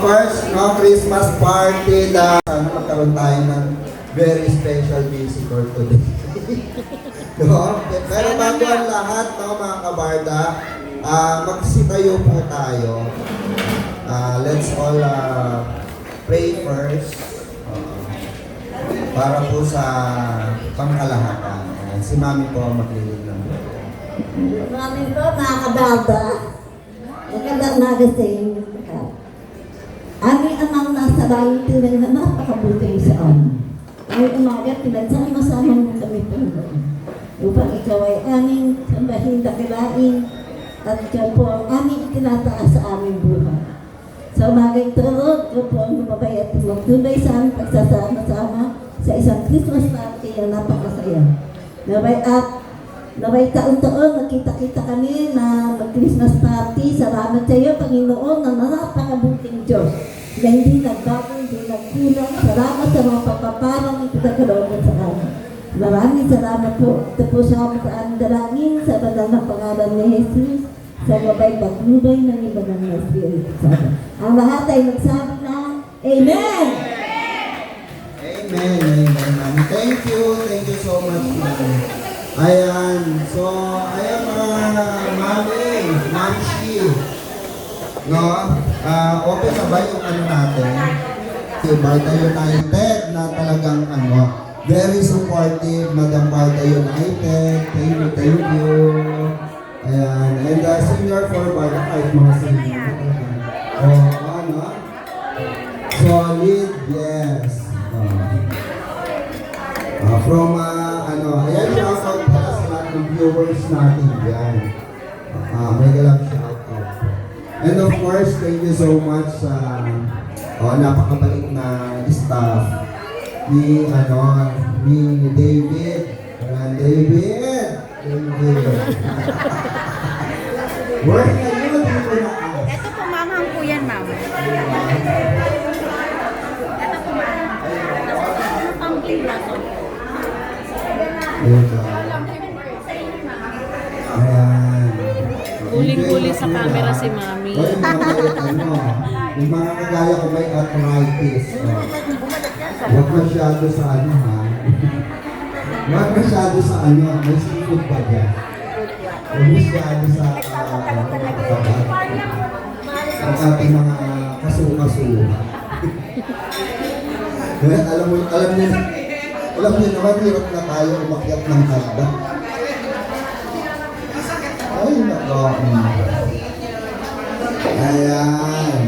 course, no, Christmas party na sana magkaroon tayo ng very special visitor today. No? Pero bago ang lahat, no, mga kabarda, magsitayo po tayo. Let's all pray first para po sa pangkalahatan. Si Mami po ang maglilig ng Mami po, mga kabarda, magandang naga sa inyo. Aming amang nasa langit tunay na napakabuti sa amin. Ay umaga, pinagsama-sama mo kami Panginoon. Upang ikaw ay aming sambahin, dakilain, at ikaw po ang aming itinataas sa aming buhay. Sa umaga ito, ikaw po ang lumabay at magtunay sa aming pagsasama-sama sa isang Christmas party na napakasaya. Naway taon-taon, nakita-kita kami na mag-Christmas party. Salamat sa iyo, Panginoon, na napakabuting Diyos. Na hindi nagbago, hindi nagkulang. Salamat sa mga papaparang ipinagkaloob mo sa amin. Maraming salamat po. Ito po sa aming dalangin sa banal na pangalan ni Jesus, sa gabay paglubay ng iba ng Espiritu Santo. Ang lahat ay nagsabi na, Amen! Amen, amen, Mami. Thank you so much, Mami. Ayan, so, ayan Mami, Mamshi. No? Okay na ba yung ano natin? Si Barta United na talagang very supportive, Madam Barta United. Thank you. Ayan, and senior for Barta, kahit mga senior. Solid, yes. From ayan, shoutout pala sa lahat ng viewers natin yan. May galang shoutout. And of course, thank you so much sa napakabalik na staff ni David. David! Work na yun, dito na. Ito po, mamang po yan, mama. Ito po, mama. Ano pang plato? Ayan. Huling-huli sa camera si Mami. Yung mga kagaya ko may arthritis. Huwag masyado sa ha. Huwag masyado sa may seafood pa dyan. Huwag masyado sa ang ating mga kasuha. Alam niyo naman, hirap na tayo umakyat ng hagda. Ay, nako. Ayan.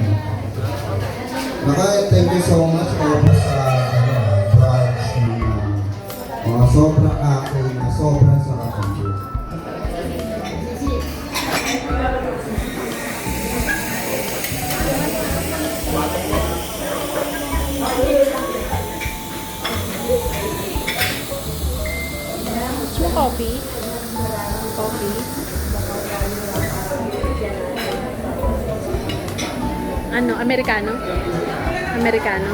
Thank you so much po sa branch na sobrang akin, sobrang sarap ang Diyos. Coffee. Coffee. Ano? Americano? Americano?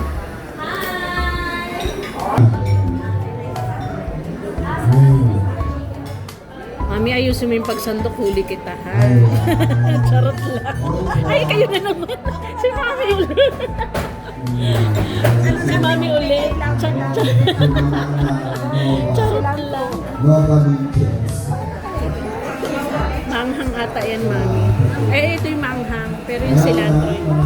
Mami, ayusin mo yung pagsandok, huli kita, ha? Charot lang. Ay, kayo na naman. Si Mami ulit. Si Mami ulit. Charot lang. Manghang ata yan, Mami. Ito yung manghang. Pero yung cilantro yun.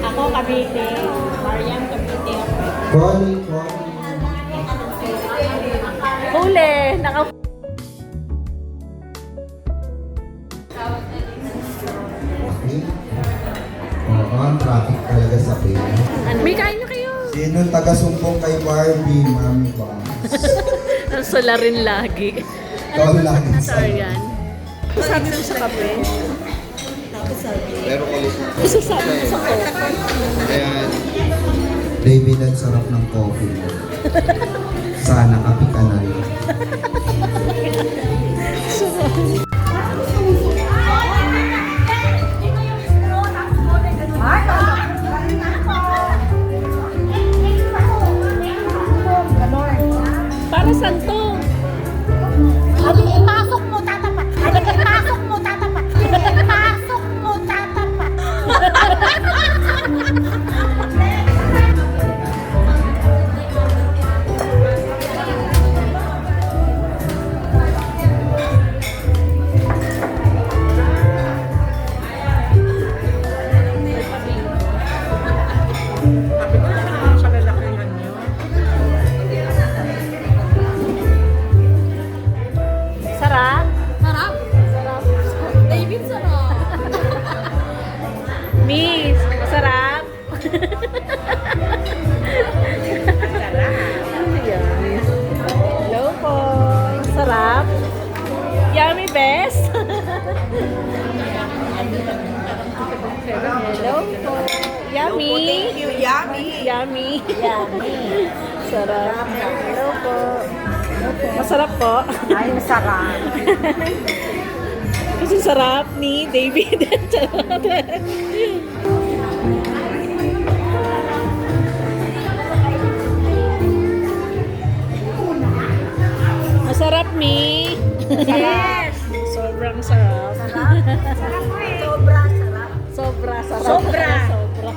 Ako, Cavite. Mariam, Cavite. Connie. Huli! Ang traffic talaga sa pila. May kain na kayo. Sino taga-sumpong kay Barbie, Mami Bombs? Ang sula rin lagi. Ikaw lagi Na sa yan. Sabi mo sa kape? Pero kulit. Isasabi mo sa coke. Ayan. David, ang sarap ng coffee mo. Sana kapi ka na rin. Miss, masarap? Ayan. Hello po. Masarap? Yummy, best? Hello po. Yummy. Thank you, yummy. Yummy. Yummy. Sarap. Hello po. Masarap po. Ay, masarap. Kasi sarap ni David. Charot. Masarap, Mi. Yes. Sobrang sarap. Sobra sarap. Sobra sarap. Sobra. Sobra.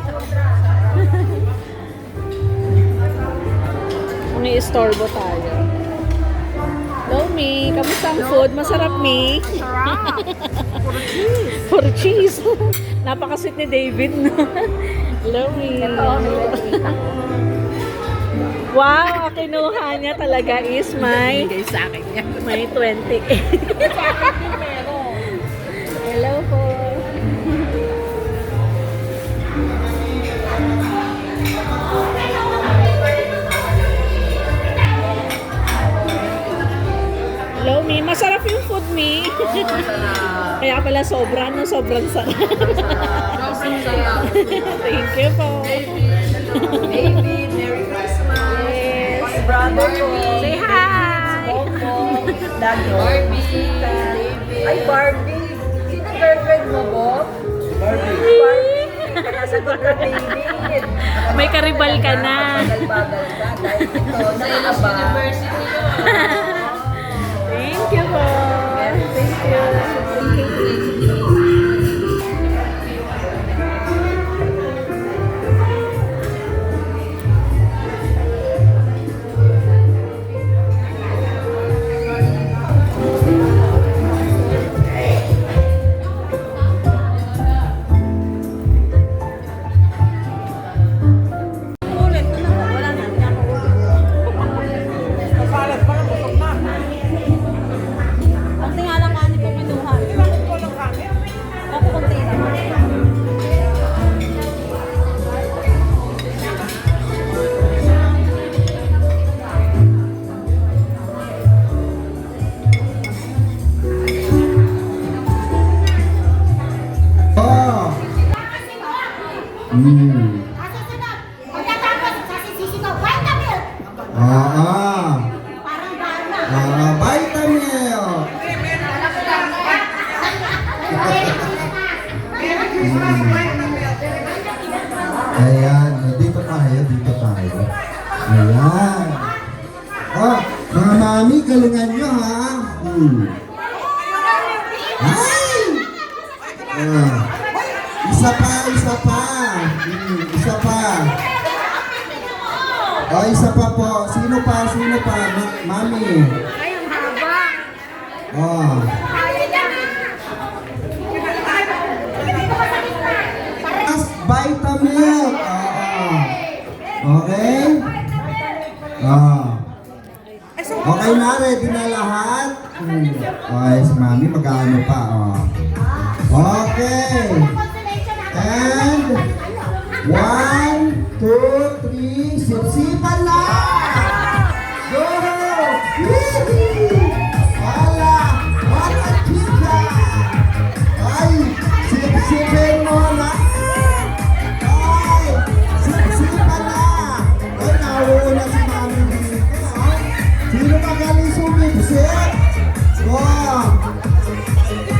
May istorbo tayo. Hello, Mi. Kamusta ang food? Masarap, Mi. Sarap. For cheese. Napaka-sweet ni David, no? Hello, Mi. Wow, ang kinuha niya talaga is may Sa akin yan. may 20. Hello po. Hello, Mi. Masarap yung food, Mi. Kaya pala sobrang sarap. Thank you po. David, Merry Christmas. Yes. My brother ko. Say hi. Momo. Barbie. David. Ay, Barbie. Sino girlfriend mo, Bob? Barbie. Panasagot ka, David. May karibal ka na. Bagal-bagal ka. Dahil ito, nakakaba. Thank you po. Thank you. Konti nga lang kanin po kinuha. Ako konti lang. Oh. Pagkatapos, sasisisi ko, Vitamilk! Parang Dharma. Vitamilk. Ayan, dito tayo. Ayan. Oh, mga mami, galingan nyo ha. Ay! Isa pa. Isa pa. Oh, isa pa po. Sino pa? Mami. Ay, ang haba. Oh. As Vitamilk. Okay? Okay na, ready na lahat? Okay, si Mami, mag-ano pa, Okay. And 1, 2, 3, sipsipan na! Go! Wala! Wala chika! Ay! Sipsipin mo na! Ay! Sipsipan na! Ay, nauuna si Mami dito. Sino magaling sumipsip? Go!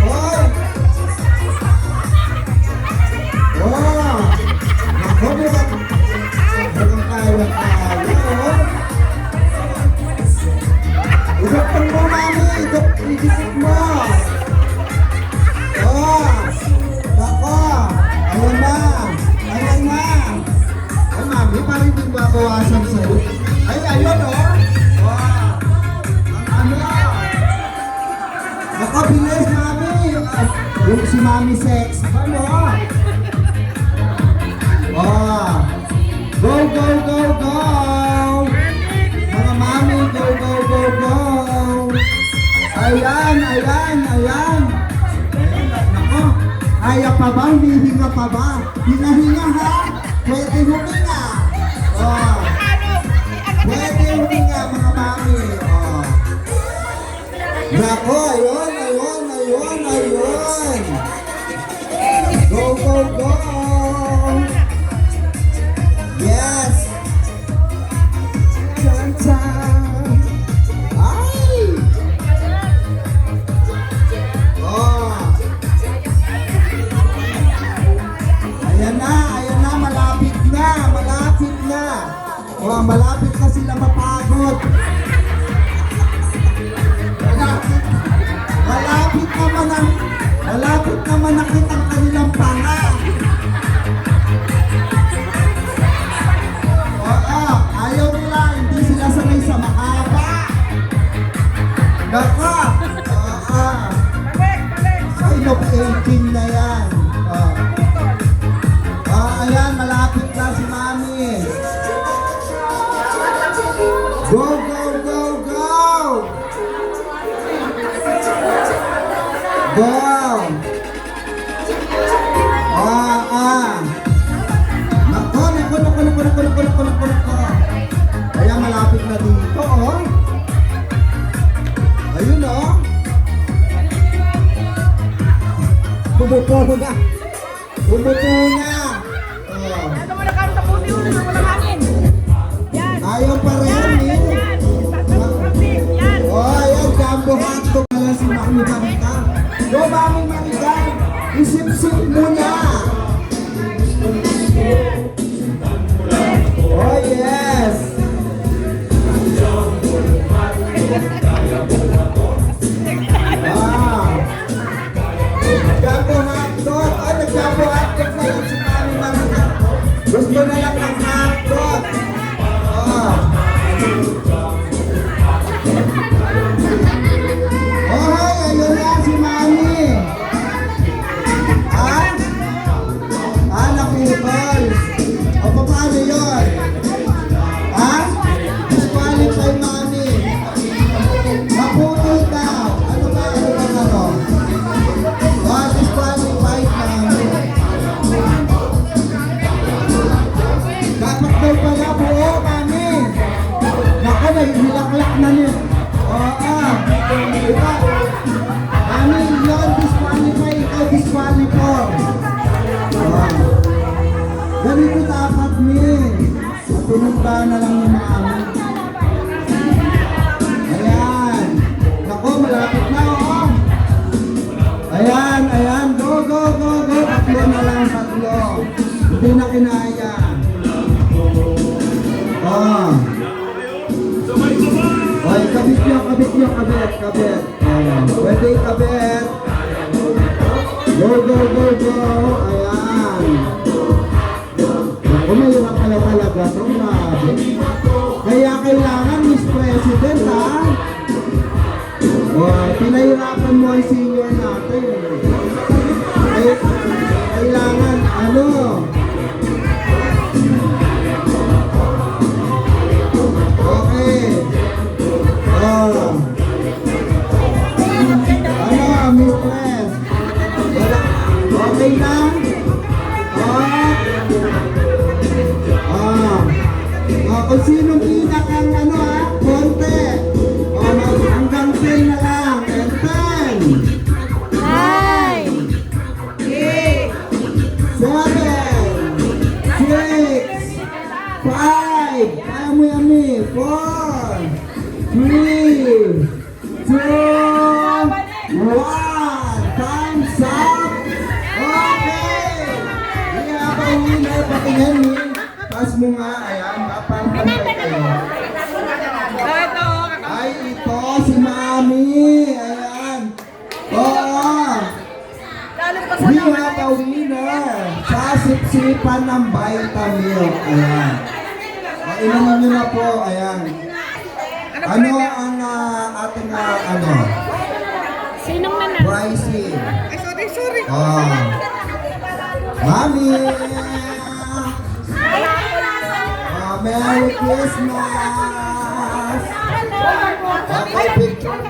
Oy! Oh! Ako mo ba? Mukhang kaya tayo. Idoktan mo, Mami. Idoktan mo. Oh! Ako! Ayan na! Ay, Mami, parang hindi babawasan sa'yo. Ay, ayun, oh! Wow! Ang ano? Ako, bilis, Mami! Yung si Mami Sex. Ano? Oh! Go, go, go, go! Mga Mami, go, go, go, go! Ayan! Ako! Kaya pa pa ba? Hinihinga pa ba? Hinga-hinga ha? Pwede huminga. Oh. Pwede huminga mga mami. Oh. Nako, ayun. Go, go, go. Yes. Chan-chan. Ay. Oh. Ayan na, malapit na. Oh, malapit na sila mapagod. Malapit naman nakita ang kanilang panga. Oo, ayaw nila, hindi sila sanay sa mahaba. Naka, sign of 18 na yan. Ayan, malapit na si Mami. Go, go, go, go! Go! Nako. Ayan, malapit na dito, oh. Ayun, oh. Bumuto na. Oh. Ayaw pa rin, eh. Oh, ayan, jumbo hotdog na lang si Mami Marita. Go, Mami Marita. Isip-sip mo na. Oh, yes. Jumbo hotdog. Oh, nag-jumbo hotdog na yun si Mami Marita. Gusto na lang ng hotdog. Oh. Oh, ayun na si Mami. Nakutol. O, paano yun? Disqualify Mami. Naputol daw. Ano? Disqualified Mami. Dapat daw pala buo, Mami. Naku, nahihilaklak na niya. Oo. Diba? Mami, yun, disqualify. Ikaw, disqualify. Ganito dapat, Min. Matunumba na lang yung Mami. Ayan. Naku, malapit na, oh. Ayan. Go. Tatlo na lang. Hindi na kinaya. Oh. Oy, kabit nyo. Pwede kabit. Go. Ayan. Kung mahirap pala talaga ito, grabe. Kaya kailangan, Miss President, ha? Pinahirapan mo ang senior natin. Kailangan, okay. Miss Pres? Okay na? Kung sinong pinakang konti. Hanggang 10 na lang. And 10. 9. 8. 7. 6. 5. Kaya mo yami. 4. 3. 2. 1. Time's up. Okay. Kaya ba winner patingin ni? Pas mo nga. Ayan. Ay, ito si Mami. Ayan. Oo. We have a winner. Sa sip-sipan ng Vitamilk. Ayan. Inumin nyo na po. Ayan. Ano ang ating Sinong nanalo? pricing? Oh. Mami. Merry Christmas! Okay, picture.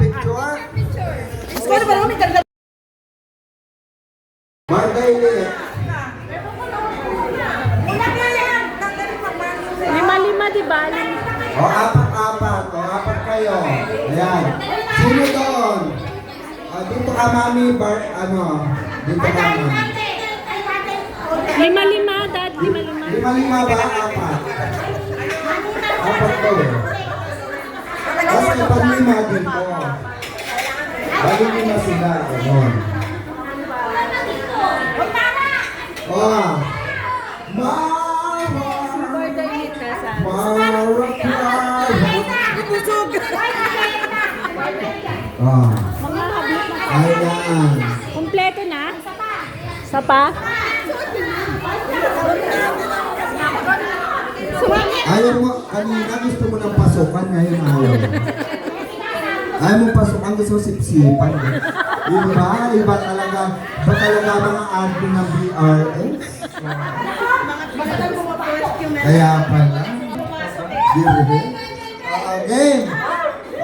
Marday Ayan. Sino doon? Dito ka, mami. Dito ka, mami. Lima-lima, dad. Lima-lima. Lima-lima ba? Apat. Apat to. Kasi pag lima dito. Balik lima sila. Ganon. Oh. Mama. Birthday hit ka sa... Oh. Mga habit na. Ayan. Kompleto na? Sa pa? Ayaw mo, kanina gusto mo ng pasukan, ngayon ayaw. Ayaw mo pasukan, gusto mo sipsipan. Iba talaga mga admin ng BRS. Kaya pala. Hindi. Okay.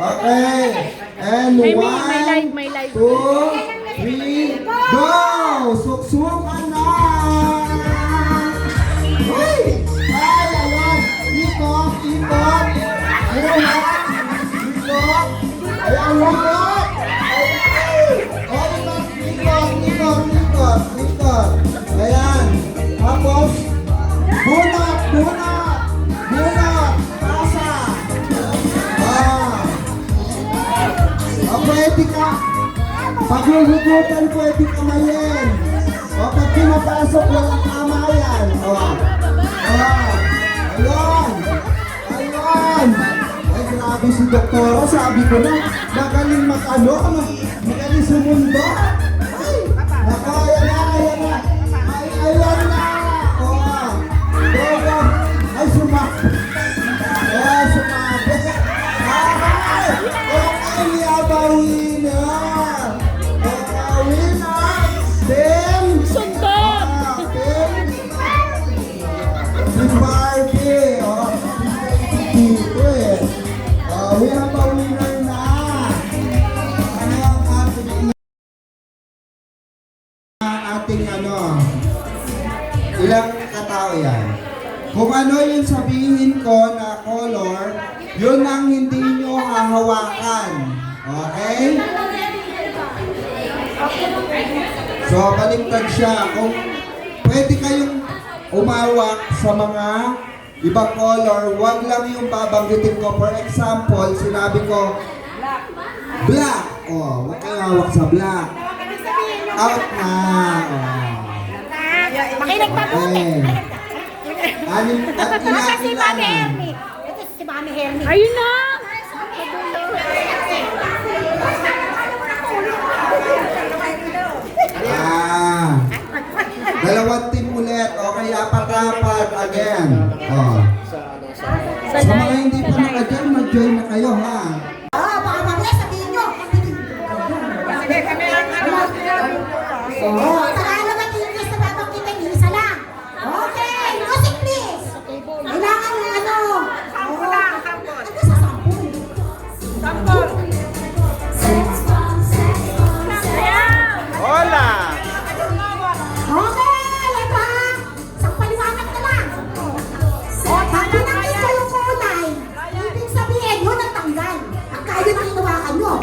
Okay. And May one, live. 2, 3, go! Suksukan na! Uy! Ay, ayan! Ikot! Ayan! Ikot! Ayan! Ikot! Ikot! Ayan! Tapos, bunot! Pasa! Pwede ka! Pag hugutan, pwede kamayin! O, pag pinapasok, walang kamayan! Ayun! Ay, grabe si Doktora, sabi ko na, magaling magaling sumundo! Ay! Nako, ayan na! Ayan na! Go! Ay, sumabi! Okay, abawi na! Ten! Sundot! Si Barbie! Dito eh! We have a winner na! Ating ilang katao yan? Kung ano yung sabihin ko na color, yun ang hindi nyo hahawakan. Okay? So, baliktad siya. Kung pwede kayong umawak sa mga ibang color, wag lang yung babanggitin ko. For example, sinabi ko, black. Wag kayong hawak sa black. Out na. Makinig pa po. Okay. At Ito si Mami kinakailangan. Hermie. Ito si Mami Hermie. Ayun na! Dalawang team ulit. Okay, apat-apat again. Sa Sa mga live. hindi pa naka-join, mag-join na kayo ha. Baka mamaya sabihin nyo. Tagalog at English na babanggitin niyo, isa lang. Okay, music please. Kailangan ng Ano sa sampul? Okay, ito ha. Isang paliwanag na lang. Pag pinakis ko yung kulay, ibig sabihin yun ang tanggal. Ang kayo na hinawakan nyo.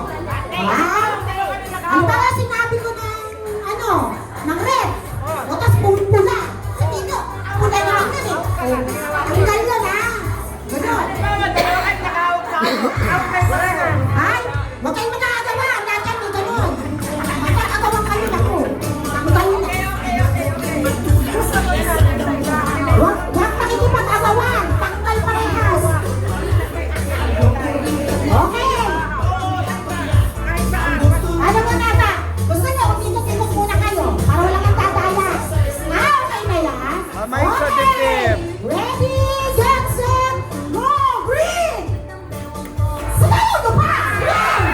Ang tara sinabi ko ng red. O tas pula. Sabi nyo, pula naman yun eh. Tanggal yun ha. Ganon. Ay, huwag kayong magkakagawa. Lahat yan may ganon. Magkakagawa kayo na po. Tanggal na. Huwag pakikipag-agawan. Tanggal parehas. Okay. Ano mo nata? Gusto nyo, umikot-ikot muna kayo para wala kang dadaya. Okay na yan? Okay. Ready, get, set, go, green! Sumayo ko pa! Green!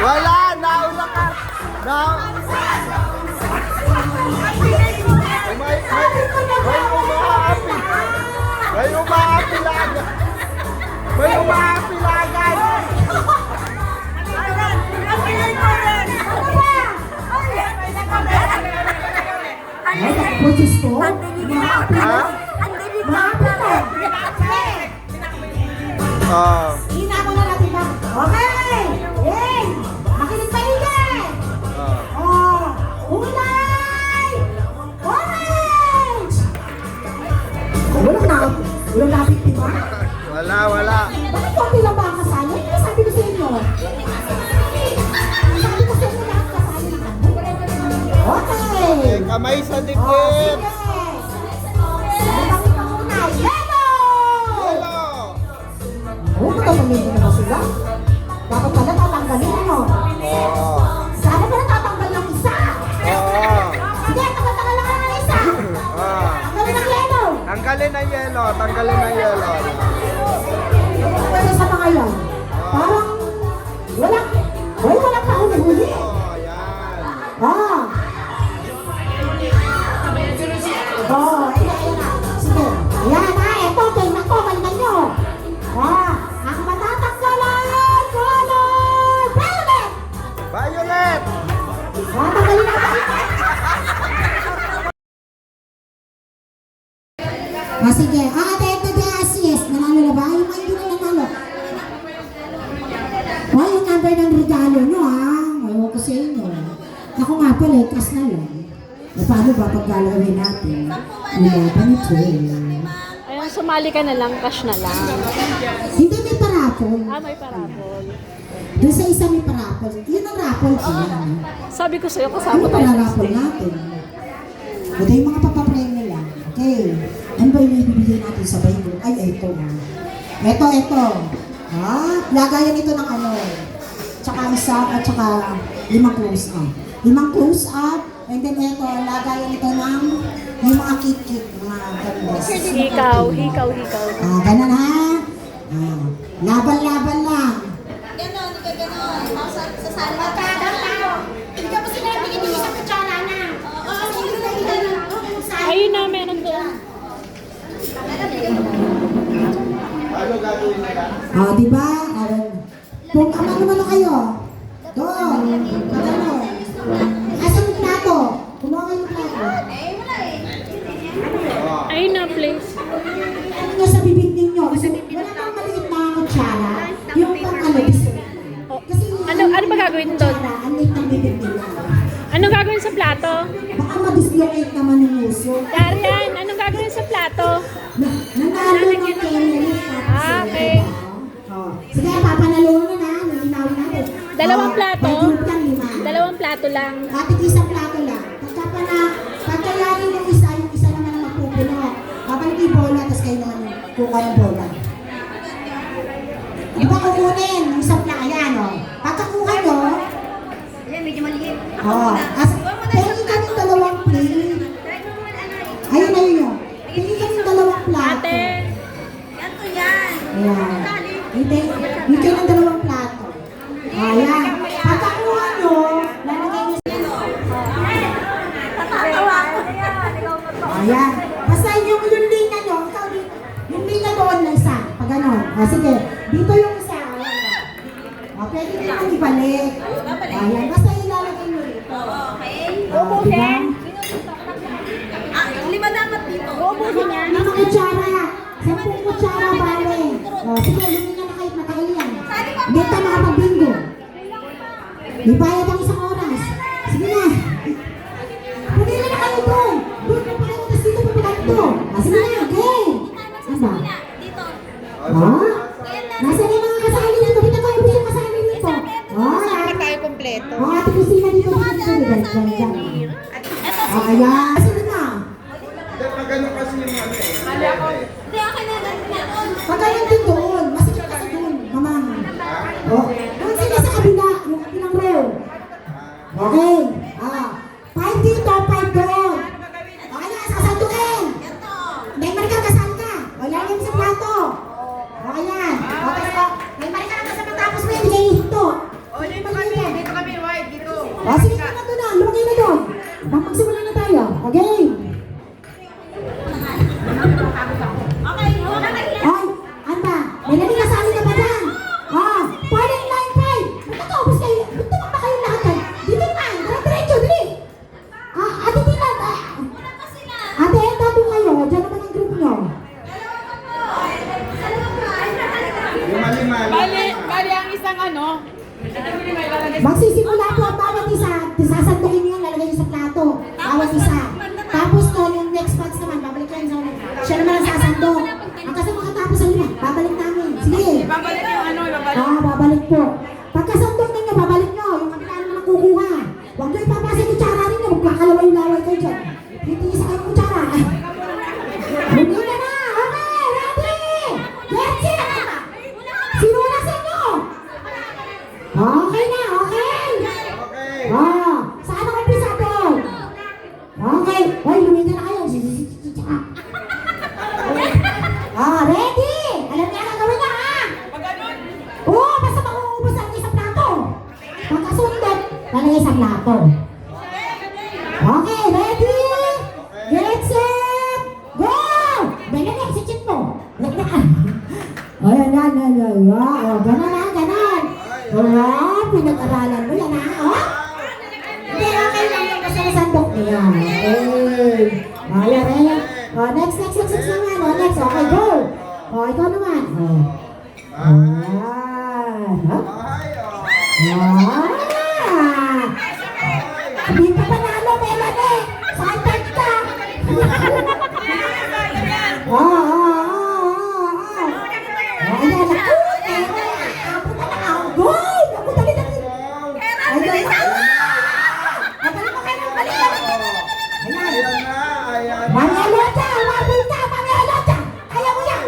Wala! Nauna ka! May umaapi lagay! Ay, boses ko? Maapi na. Maapi na. Oh. Hina ko na natin ba? Okay! Hey! Makinig paligid! Oh! Kulay! Orange! Oh, walang lapit, di ba? Wala. Bakit konti lang ba ang kasali? Ano sabi ko sa inyo? Sabi ko sa inyo lahat kasali na kami. Okay! Kamay sa Oh, dibdib. sige! Bakit pa muna? Yellow! Hello. Oh, matapamili naman sila. Dapat pala tatanggalin, ano? Oo. Sana pala tatanggal ng isa. Oo. Sige, tanggal lang ng isa. Ah. Tanggalin ng yellow. Tanggalin ang yellow. Tanggalin ang yellow. Pwede sa mga yan. Parang walang tao na huli. Oh, yan. Ah. Oh, ayan na. Sige. Ayan na, eto, tingnan ko, galingan nyo. Ah, ang matatanggalan, color violet. Violet. Ah, tanggalin na ba? Ah, sige. Ah, ate, the assist. Nanalo na ba? Yung hindi na nanalo. Oh, yung number ng regalo nyo, ha? Ayaw ko sa inyo. Ako nga pala, itas na lang. E, paano ba pag galawin natin? 11, 12. Ayun, sumali ka na lang, cash na lang. Hindi, may parapol. May parapol. Doon sa isa may parapol. Yun ang rapol ko. Sabi ko sa'yo, Ano kasama ba tayo. ang rapol natin? Ito yung mga papapreme nila. Okay. Ano ba yung ibibigay natin sa Bible? Ay, ito. Ito. Lagayan ito ng ano. Tsaka isa at tsaka 5 close up. 5 close up. And then ito, lagayan ito ng yung mga kit-kit. Mga ganun. Hikaw. Ganun ha. Laban-laban lang. Ganon, sa salma. Hindi mo sinabi hindi isang kutsara na. Oo, hindi na ganon. Ayun na, meron doon. Ano gagawin nila? Di ba? Kung ano kayo. Doon. Ano? Asan yung plato? Kumuha kayo ng plato. Ayun na, please. Ano nyo sa bibig ninyo? Kasi wala kang maliit na kutsara. Yung pang ano, kasi Ano ba gagawin doon? kutsara, ang liit ng bibig nila. Ano gagawin sa plato? Baka ma-dislocate naman yung uso. Darian, anong gagawin sa plato? Nanalo ng Kennedy. Okay. Sige, papanalo na. Nalinawin natin. Dalawang plato? May group yan, 5. Dalawang plato lang. Kapit isang plato lang. Pagkayarin yung isa naman ang magpupuno. Kapag yung bola, tapos kayo naman kuha yung bola. Di ba kukunin yung isang plato? Ayan, o. Pagkakuha nyo, Ayan, medyo maliit. pwede ka ng dalawang plate. Ayun. Pwede ka ng dalawang plato. Ate, Yan to yan. Ayan. Hindi kayo ng dalawang plato. Ayan. Pagkakuha nyo, lalagay nyo Tatatawa ako. Ayan. Basta yung linya nyo, yung linya doon na isa. Pag gano'n. Sige, dito yung isa. Pwede din ang ibalik. Ayan. Basta ilalagay nyo rito. Okay. Diba? Ah, 5 dapat dito. Mga kutsara. 10 kutsara bale. Sige, lumingan na kahit matagal yan. Hindi tayo makapag-bingo. May bayad ang isang oras. Sige na. Pumili na kayo doon. Doon pa kayo, tapos dito pa dito. Sige na, okay. Ano ba? Dito. Nasaan yung mga kasali dito? Dito kayo, gusto yung kasali dito. Saan tayo kompleto? Ate Christina dito. Diyan. Ayan. Sige na. Magano kasi yung ano eh. Hindi, okay na. Pagkain din doon. Masikip kasi doon. Mamang. Doon sila sa kabila. Yung kabilang row. Okay. 5 dito, 5 doon. Ayan, sasandukin. May marika, kasal ka. O, lalagay mo sa plato. Ayan. Okay, so, may marika na sa matapos mo yan. Bigay ito. Dito kami, white, dito. Sige, na doon na. Lumagay na doon. Magsimula na tayo. Okay. Okay, okay. Ay, ano ba? May naligasali ka ba dyan? Falling line 5. Magkatapos kayo. Dito ba kayo lahat yan? Dito na. Diretso, dali. Ate Dilan. Ate, Enda, doon kayo. Diyan naman ang group nyo. Yung Lalagay sa plato. Okay, ready? Get set! Go! Ganyan na, execute mo. Ayan, yan. Oh, ganon na, ganon. Oh, pinag-aralan mo yan, ha? Oh? Hindi, okay lang yung kasi nasandok niya. Okay. Ayan. Oh, next naman. Oh, next. Okay, go. Oh, ikaw naman. Oh. Ayan. Huh? Ah! Hindi ka panalo, Melanie! Sakit ka! Ayan, naku! Apo na lang ako! Goy! Naku, dali! Ayan! Magaling mo kayo! Balik! Ayan! Mami Alota! Umabot ka! Mami Alota! Kaya mo yan!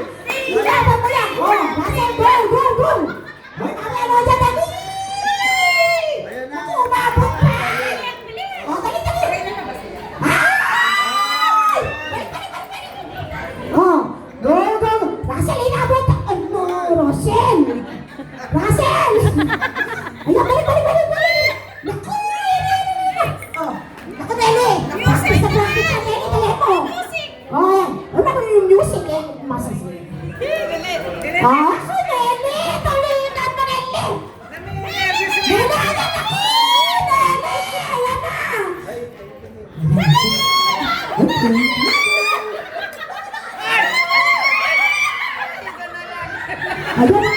Ilaban mo yan! Oh! Nasa! Go! Mami Alota, dali! Naku, umabot pa! Oh, dali! Ay! Balik! Oh! Go! Russell, inabot! Ano? Russell! Ayan, balik! Naku! Oh! Naku, Nelly! Practice sa practice sa Nelly, dali mo! Oh, ayan! Ano ba yung music eh? Masasig. Ah, ako, Nelly! Tulitan mo, Nelly! Nelly! Ayan na! Ayan na!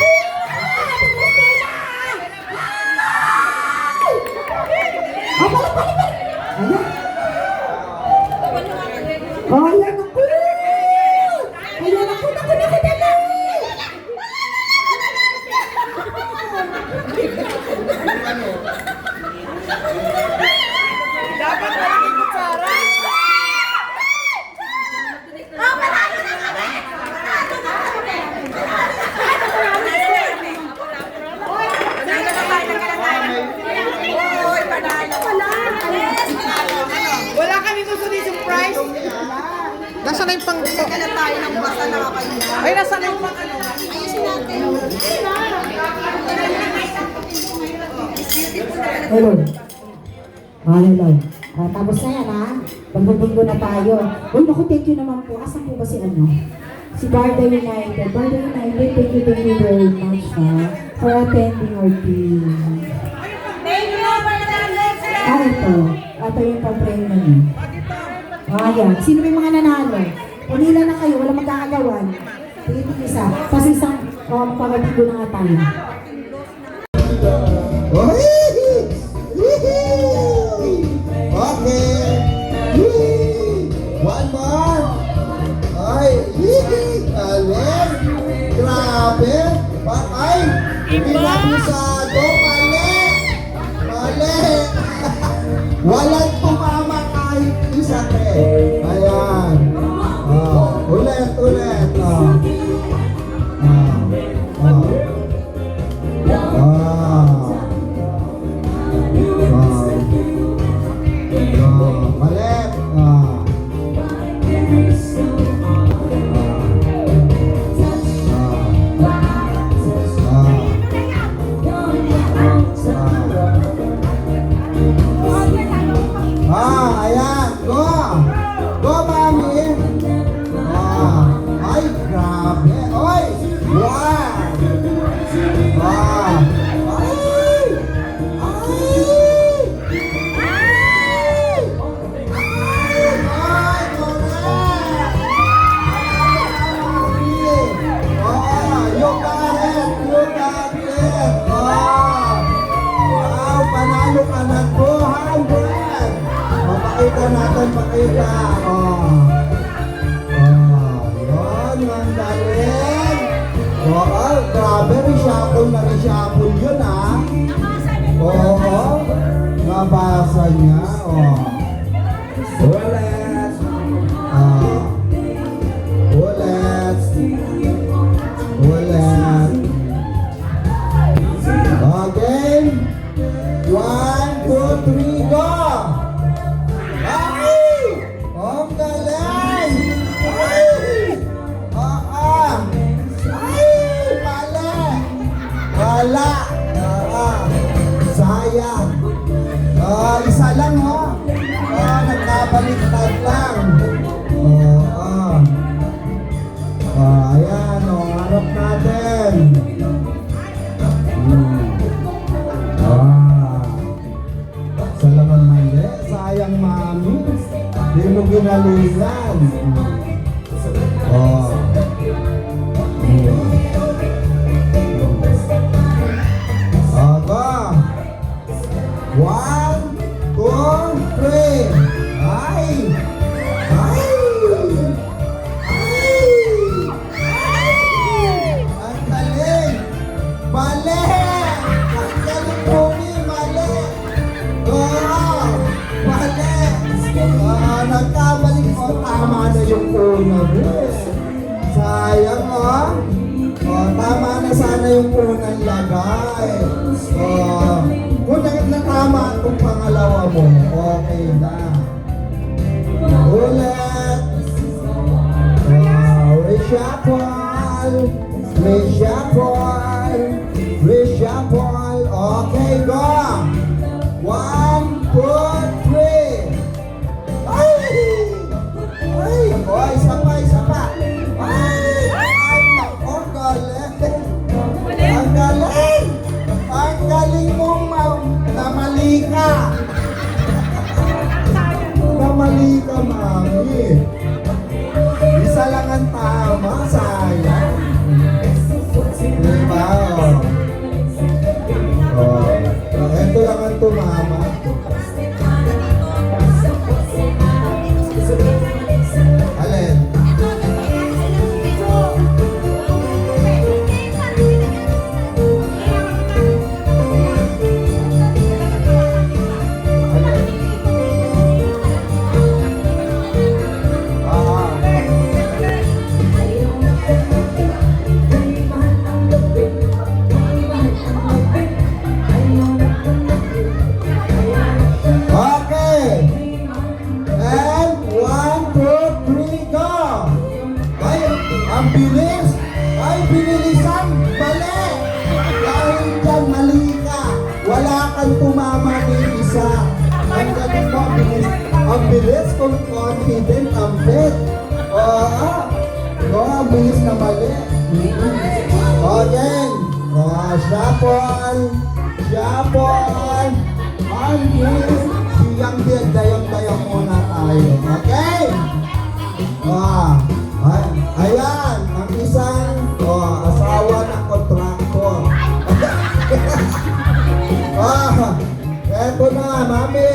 Oh, balik! Ayan! Oh, ayan ako! Naku, dali! Dapat malaki kutsara. Wala kami gusto ni surprise. Nasaan na yung pang... Kaya tayo ng basa nakakainda. Ay, nasaan na yung pang... Ayusin natin. Hello. Hello. Tapos na yan, ha? Pagbubunggo na tayo. Uy, naku, thank you naman po. Asan po ba si ano? Si Barda United. Barda United, thank you very much, ha? For attending our team. Thank you, Madam Lexia. Ito. Ito yung pang-premyo niyo. Ayan. Sino may mga nanalo? Pumila na kayo, walang magkakagawan. Tingin yung isa. Kasi isang pagkabigo na nga tayo. Okay. One more. Ay, alin. Grabe. Ay, pinabusado. Mali. Walang tumama kahit isa Ayan. Ulit. Balik. Ayan. Go, mami. Ay, grabe. Oy. Panalo ka ng 200. Pakita natin. Yun, ang galing. Grabe, reshuffle yun, ha? Oo, nabasa niya, Ulit. Again. 1, 2, 3, go! Ay! Ang galing! Ay! Mali! Wala! Sayang! Isa lang, oh. Nagkabaliktad lang. Ayan, harap natin. Isa lang ang mali. Sayang, mami. Di mo ginalingan. One, two, three. Ay! Ay! Ang galing! Mali! Ang galing po ni mali! Mali! Nagkamali ko. Tama na yung una. Sayang, tama na sana yung unang lagay. Kung natama itong pangalawa mo, okay na. Ulit. Reshuffle. Reshuffle. Reshuffle. Okay, go. 1, 2, 3. Ay! Ay! Isa pa. Ay! Ay, nako, galing. Ang galing! Ang galing mong namali ka! Namali ka, mami. Isa lang ang tama, sayang. Diba? Ito lang ang tumama. Alin? Okay. And 1, 2, 3, go. Ay, ang bilis. Ay, binilisan. Mali. Dahil dyan, mali ka. Wala kang tumama ni isa. Ang galing mo, bilis. Ang bilis, kung confident, ang fit. Ang bilis na mali. Okay. Shuffle. Shuffle. Ang bilis. Dayang muna tayo. Okay? Ayan, ang isang asawa ng kontraktor. Eto na, mami.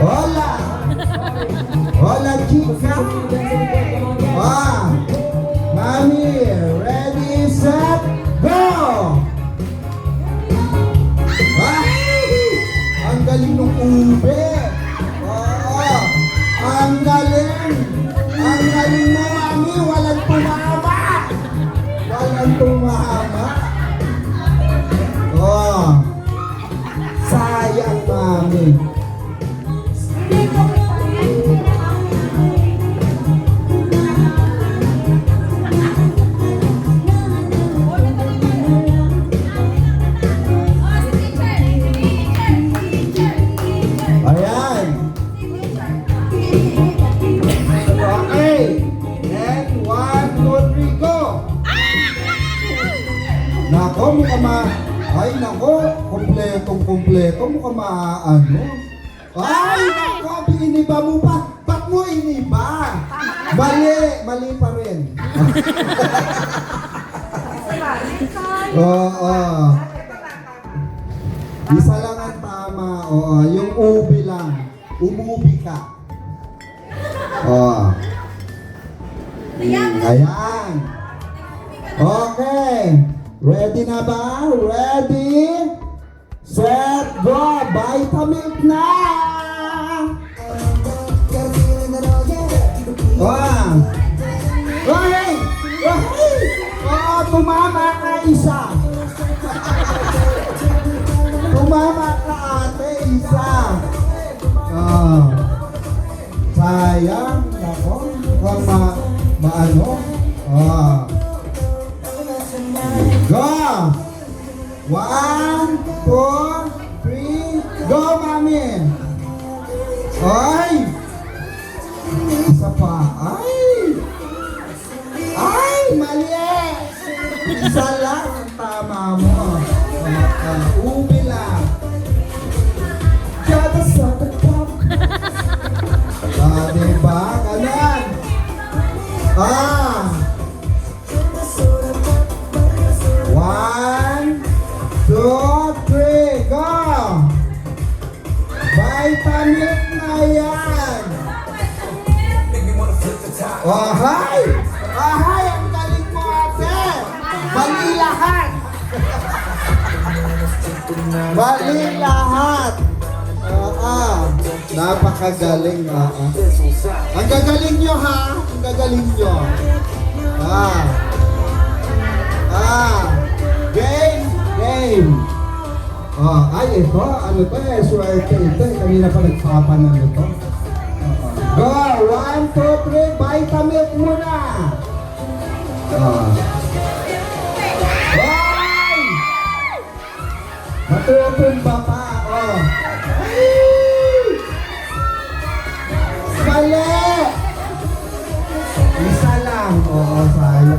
Hola. Hola, chica. Mami, ready, set, go! Ang galing ng ube. Ang galing. Ang galing mo, mami. Walang tumama. Walang tumama. Sayang, mami. Ayan. Okay. And 1, 2, 3, go. Nako, ay, nako. Kompleto. Mukhang maaano. Ay, nako. Iniba mo pa. Ba't mo iniba? Mali pa rin. Isa lang ang tama. Yung ubi lang. Umubi ka. Ayan. Okay. Ready na ba? Ready? Set, go! Vitamilk na! Tumama ka isa. Tumama ka ate isa. Sayang. Ako. Maano? Go! 1, 2, 3, go, mami! Ay! Isa pa. Ay! Ay, mali! Isa lang ang tama mo. Umi lang. Kada sa top. Diba? Kanan. Ah! 1, 2, 3, go! Vitamin na yan! Oh, hi! Hi! Ang galing mo, ate! Bali lahat! Bali lahat! Napakagaling, Ang gagaling nyo, ha? Ang gagaling nyo. Game! Game! Ay, ito. Ano to eh? Swerte ito eh. Kanina pa nagpapanan ito. Go! 1, 2, 3. Vitamin muna! Ay! Matutumba pa. Mali! Isa lang. Oo, sayang.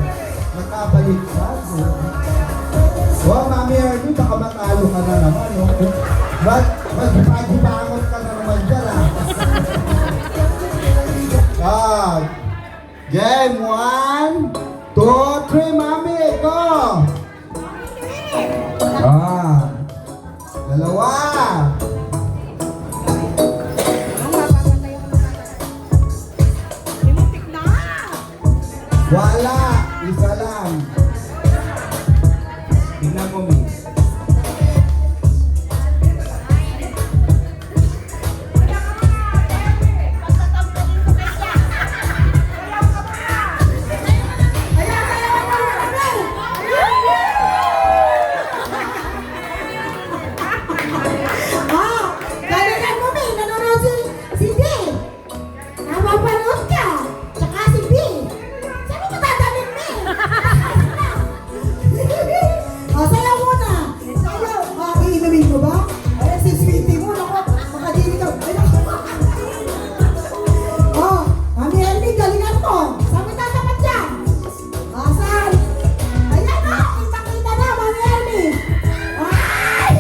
Nakabalik ka. Mami Ernie, baka matalo ka na naman. Mag-pagibangot ka na naman dyan, Game 1, 2, 3, mami, go! Dalawa. Wala, isa lang. Tingnan mo, miss. Galingan mo, May. Nanonood si B. Napapanood ka. Tsaka si B. Saan mo matatanin, May? Sayaw muna. Sayaw. Iinumin mo ba? Ay, si Sweetie mo. Naku, makadili ka. Ay, naku. Mami Ellie, galingan mo. Saan mo tatapat dyan? Saan? Ayan, ipakita na, Mami Ellie. Ay!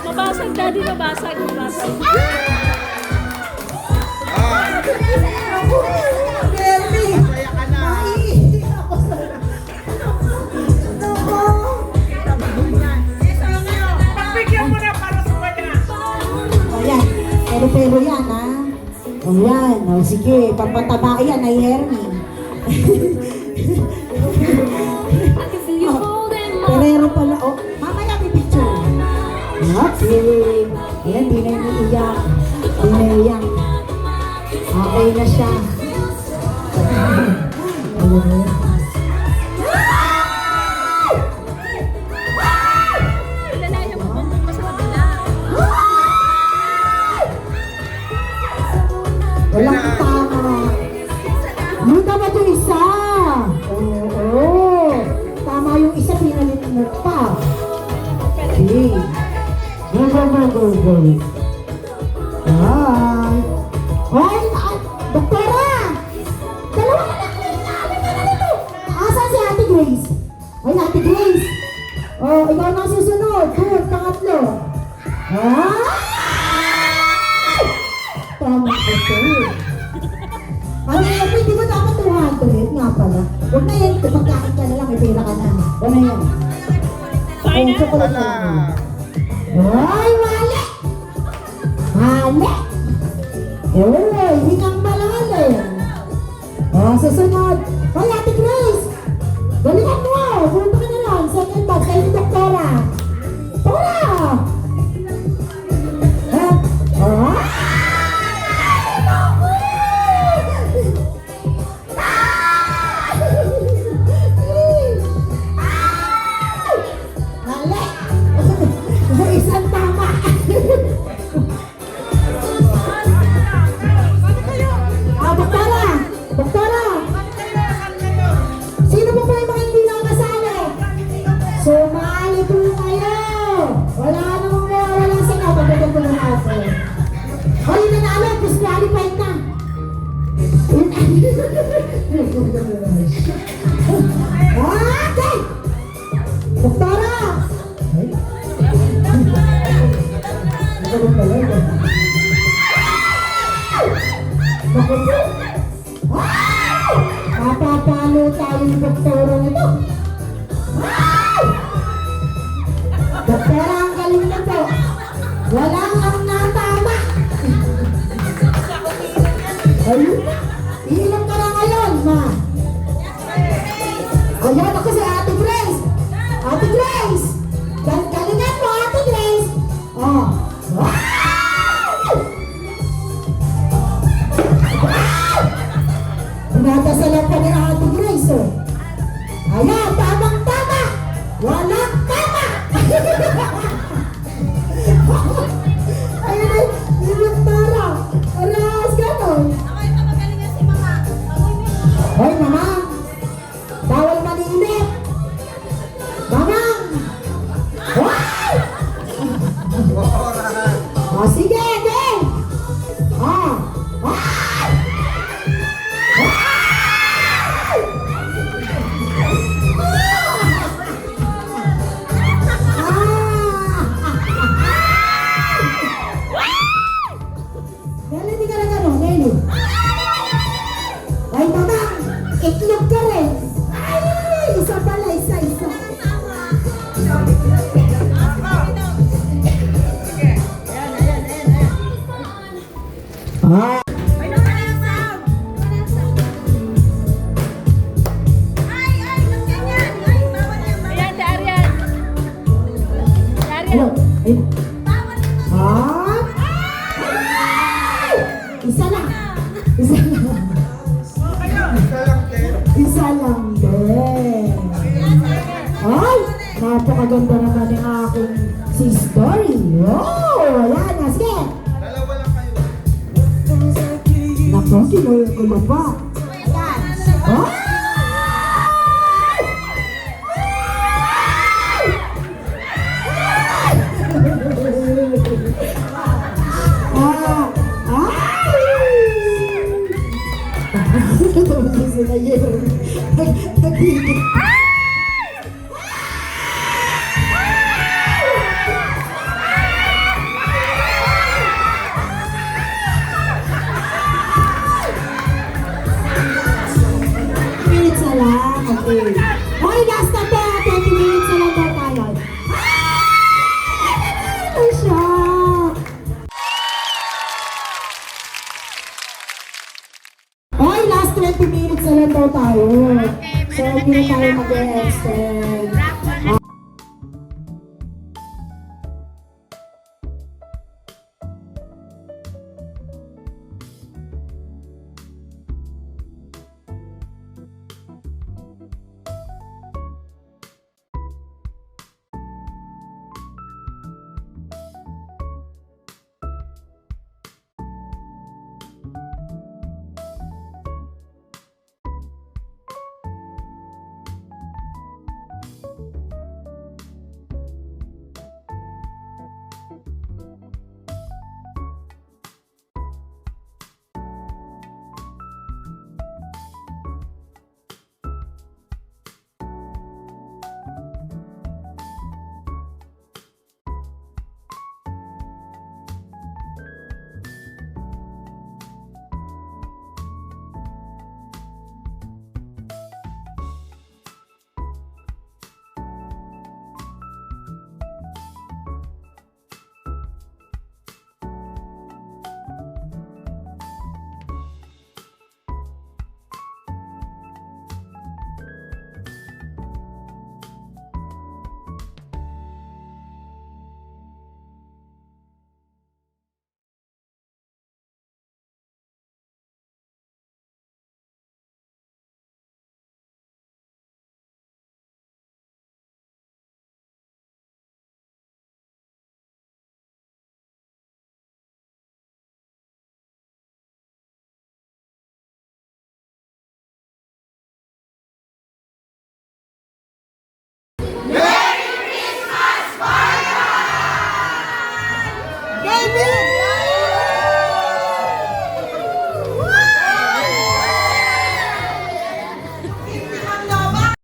Mabasag, daddy, mabasag. Pero yan, ha? Yan. Sige, pampataba yan, ay Hermie. Perero pala. Mamaya may picture. Okay. Ayan, di na iniiyak. Di na iyak. Okay na siya. Ilalayan mo mo sa kabila. Walang tama. Yung tama ito isa. Oo. Tama yung isa, pinalit mo pa. Okay. Go. Hi. Hoy, doktora! Dalawa ka na dito. Asan si Ate Grace? Hoy, Ate Grace. Ikaw na susunod. Doon, pangatlo. tamang ito. Ano yan, di ba dapat 200 nga pala? Huwag na yan, pagkain ka na lang, may pera ka na. Huwag na yan. Ang chocolate na lang. Ay, mali! Mali! Uy, hingang malalim. Susunod. Hoy, Ate Grace! Galingan mo! Punta ka na lang. Second batch, kayo ni Doktora. Tora! Mali! Isang tama! Doktora! Doktora! Sino po yung mga hindi nakasali? Sumali po kayo! Wala namang wala sa kapatid ko ng ako. O, yung nanalo, disqualified na. Okay! Doktora! Naku po! Mapapalo tayo ng doktora nito. Doktora, ang galing na po. Walang ang natama. Ayun na. Iinom ka na ngayon, ma. Ayun, ako si Ate Grace. Ate Grace. Galingan mo, Ate Grace. Oh. Nadasalan pa ni Ate Grace, oh. Ayan, tamang-tama! Walang tama! Ayun ay, yung tara. Aras, gano'n. Ako'y papagalingan si Mama. Hoy, mama! Bawal maninip! Mama! Hoy! O, sige, game! Ah! Ah! Galing ka na gano'n, Nelly. Ay, mama! Itlog ka rin! Ay! Isa pala, isa-isa. Ah! Ay, sound! Ay, ganyan! Ay, bawal yan, bawal. Ayan, si Arian. Si Arian. Ano? Ayun. Bawal yan. Ah! Ay! Isa lang. Isa lang. Isa lang din. Ay! Napakaganda naman ng aking sister. Oh! Wala na. Sige! Naku, kinulo pa. Ay! Ah! Sila yun. Nagigil. Minutes na lang. Okay. Okay, last na po. 20 minutes na lang daw tayo. Ano siya? Okay, last 20 minutes na lang daw tayo. So, hindi na tayo mag-extend.